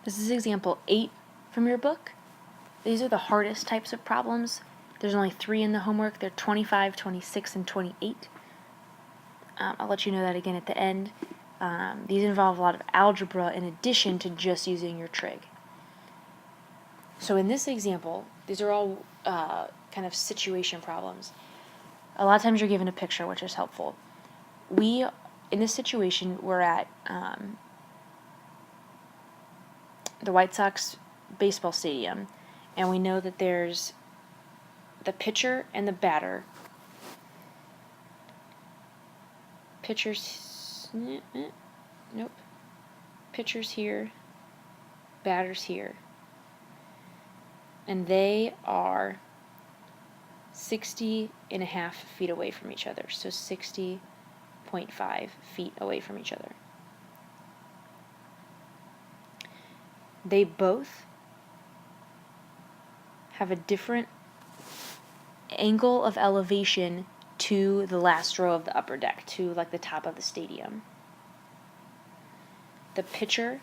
This is example 8 from your book. These are the hardest types of problems. There's only 3 in the homework. They're 25, 26, and 28. I'll let you know that again at the end. These involve a lot of algebra in addition to just using your trig. So in this example, these are all kind of situation problems. A lot of times you're given a picture, which is helpful. In this situation, we're at the White Sox baseball stadium, and we know that there's the pitcher and the batter. Nope. Pitcher's here, batter's here. And they are 60.5 feet away from each other, so 60.5 feet away from each other. They both have a different angle of elevation to the last row of the upper deck, to like the top of the stadium. The pitcher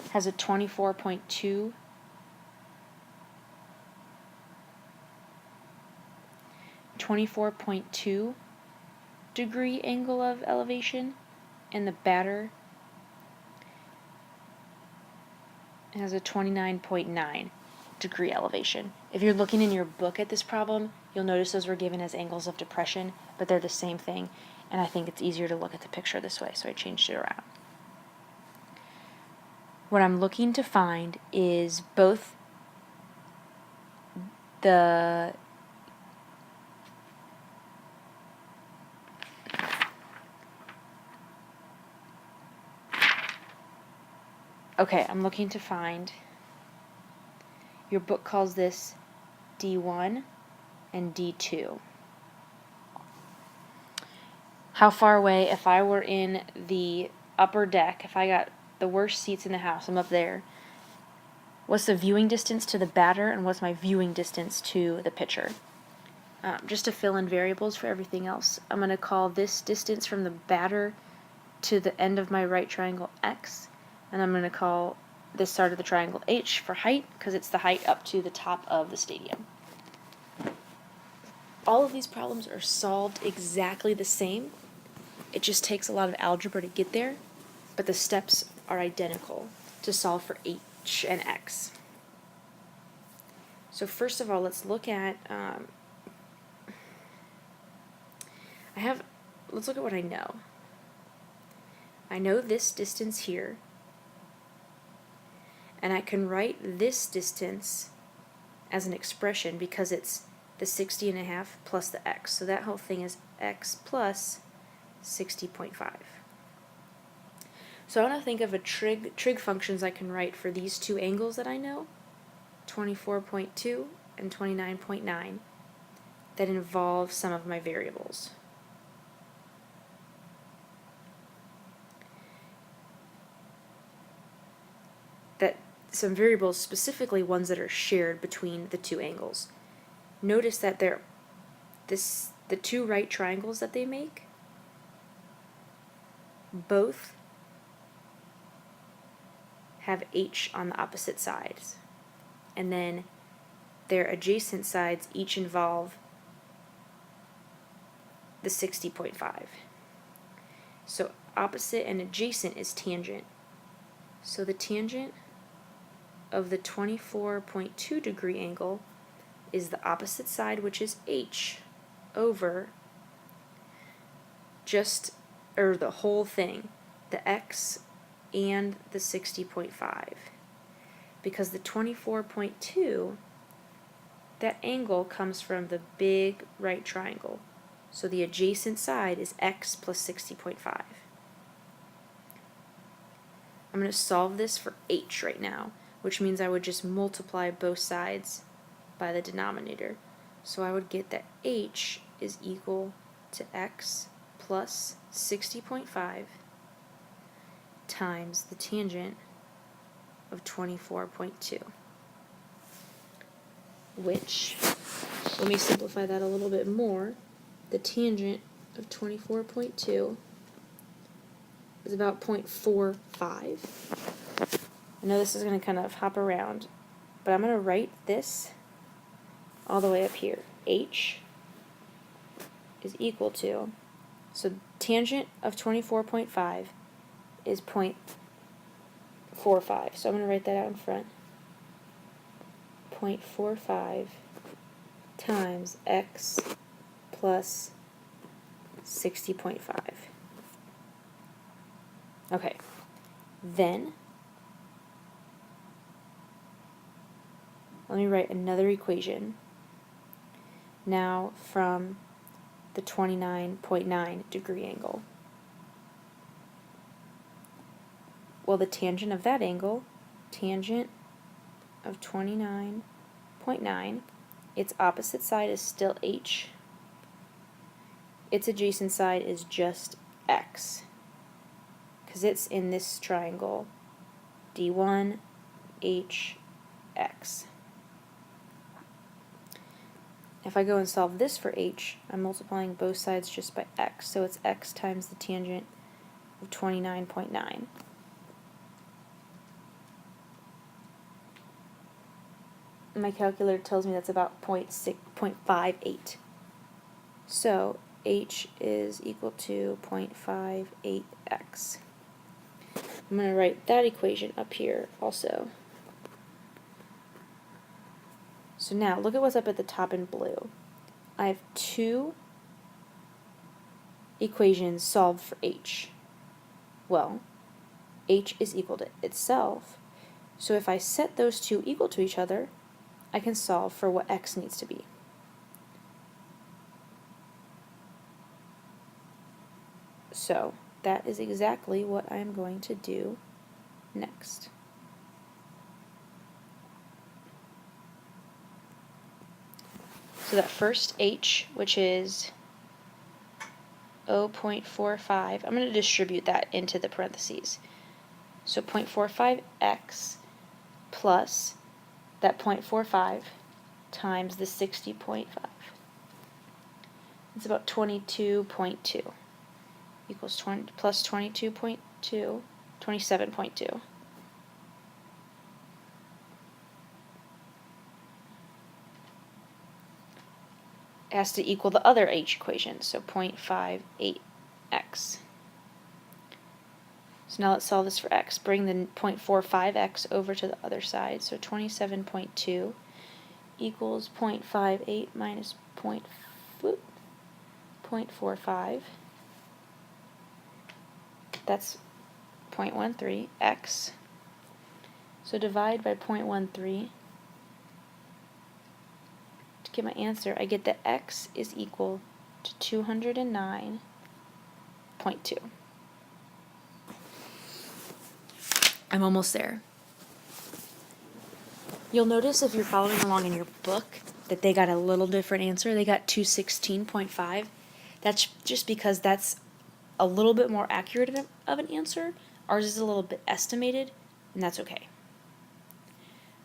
has a 24.2 degree angle of elevation, and the batter has a 29.9 degree elevation. If you're looking in your book at this problem, you'll notice those were given as angles of depression, but they're the same thing, and I think it's easier to look at the picture this way, so I changed it around. What I'm looking to find is both the I'm looking to find, your book calls this D1 and D2. How far away, if I were in the upper deck, if I got the worst seats in the house, I'm up there, what's the viewing distance to the batter and what's my viewing distance to the pitcher? Just to fill in variables for everything else, I'm going to call this distance from the batter to the end of my right triangle X, and I'm going to call this side of the triangle H for height, because it's the height up to the top of the stadium. All of these problems are solved exactly the same. It just takes a lot of algebra to get there, but the steps are identical to solve for H and X. So first of all, let's look at let's look at what I know. I know this distance here, and I can write this distance as an expression because it's the 60.5 plus the x. So that whole thing is x plus 60.5. So I want to think of a trig functions I can write for these two angles that I know, 24.2 and 29.9, that involve some of my variables. Some variables, specifically ones that are shared between the two angles. Notice that the two right triangles that they make, both have h on the opposite sides, and then their adjacent sides each involve the 60.5. So opposite and adjacent is tangent. So the tangent of the 24.2 degree angle is the opposite side, which is h, over the whole thing, the x and the 60.5. Because the 24.2, that angle comes from the big right triangle. So the adjacent side is x plus 60.5. I'm going to solve this for h right now, which means I would just multiply both sides by the denominator. So I would get that h is equal to x plus 60.5 times the tangent of 24.2, which, let me simplify that a little bit more. The tangent of 24.2 is about 0.45. I know this is going to kind of hop around, but I'm going to write this all the way up here. H is equal to, so tangent of 24.5 is 0.45. So I'm going to write that out in front. 0.45 times x plus 60.5. Okay, then let me write another equation now from the 29.9 degree angle. Well, the tangent of that angle, tangent of 29.9, its opposite side is still h. Its adjacent side is just x, because it's in this triangle, D1, H, X. If I go and solve this for h, I'm multiplying both sides just by x, so it's x times the tangent of 29.9. My calculator tells me that's about 0.58. So h is equal to 0.58x. I'm going to write that equation up here also. So now look at what's up at the top in blue. I have two equations solved for h. Well, h is equal to itself, so if I set those two equal to each other, I can solve for what x needs to be. So that is exactly what I'm going to do next. So that first h, which is 0.45, I'm going to distribute that into the parentheses. So 0.45x plus that 0.45 times the 60.5. It's about 22.2 equals 20 plus 22.2, 27.2. It has to equal the other h equation, so 0.58x. So now let's solve this for x. Bring the 0.45x over to the other side, so 27.2 equals 0.58 minus 0.45. That's 0.13x. So divide by 0.13. To get my answer, I get that x is equal to 209.2. I'm almost there. You'll notice if you're following along in your book that they got a little different answer. They got 216.5. That's just because that's a little bit more accurate of an answer. Ours is a little bit estimated, and that's okay.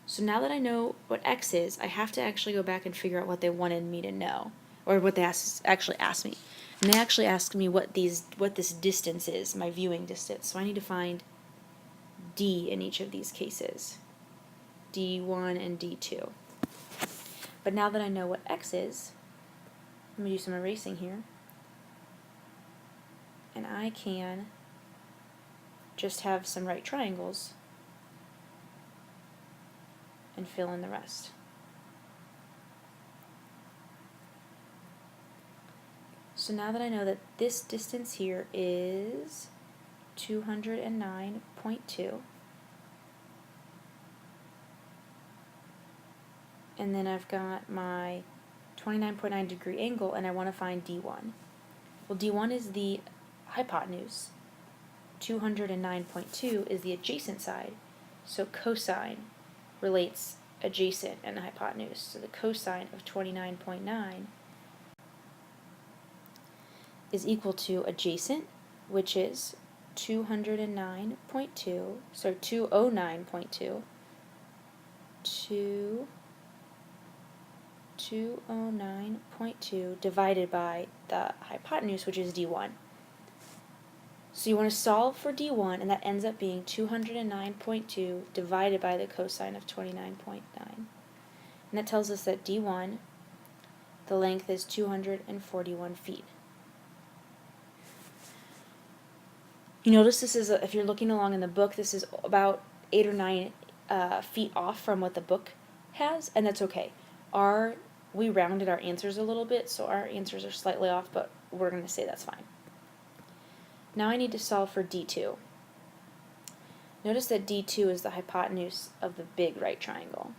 So now that I know what x is, I have to actually go back and figure out what they wanted me to know, or what they actually asked me. And they actually asked me what this distance is, my viewing distance. So I need to find d in each of these cases, d1 and d2. But now that I know what x is, let me do some erasing here, and I can just have some right triangles and fill in the rest. So now that I know that this distance here is 209.2, and then I've got my 29.9 degree angle, and I want to find d1. Well, d1 is the hypotenuse. 209.2 is the adjacent side, so cosine relates adjacent and hypotenuse. So the cosine of 29.9 is equal to adjacent, which is 209.2, so 209.2, 209.2 divided by the hypotenuse, which is d1. So you want to solve for D1, and that ends up being 209.2 divided by the cosine of 29.9. And that tells us that D1, the length is 241 feet. You notice this is, if you're looking along in the book, this is about 8 or 9 feet off from what the book has, and that's okay. We rounded our answers a little bit, so our answers are slightly off, but we're going to say that's fine. Now I need to solve for D2. Notice that D2 is the hypotenuse of the big right triangle,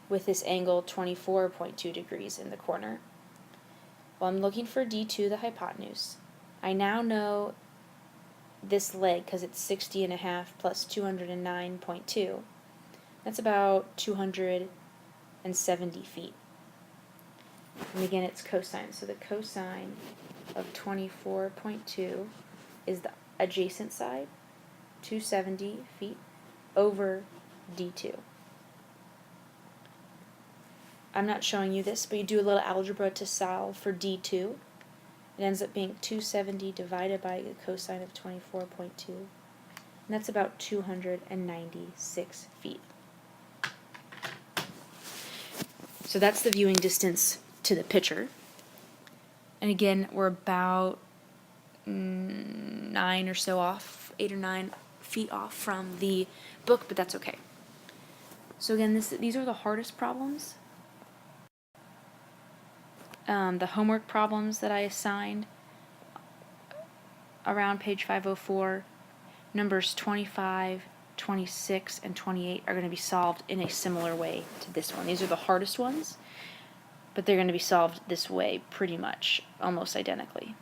with this angle 24.2 degrees in the corner. Well, I'm looking for D2, the hypotenuse. I now know this leg because it's 60.5 plus 209.2. That's about 270 feet. And again, it's cosine. So the cosine of 24.2 is the adjacent side, 270 feet, over D2. I'm not showing you this, but you do a little algebra to solve for D2. It ends up being 270 divided by the cosine of 24.2. And that's about 296 feet. So that's the viewing distance to the picture. And again, we're about 9 or so off, 8 or 9 feet off from the book, but that's okay. So again, these are the hardest problems. The homework problems that I assigned around page 504, numbers 25, 26, and 28 are going to be solved in a similar way to this one. These are the hardest ones, but they're going to be solved this way pretty much, almost identically.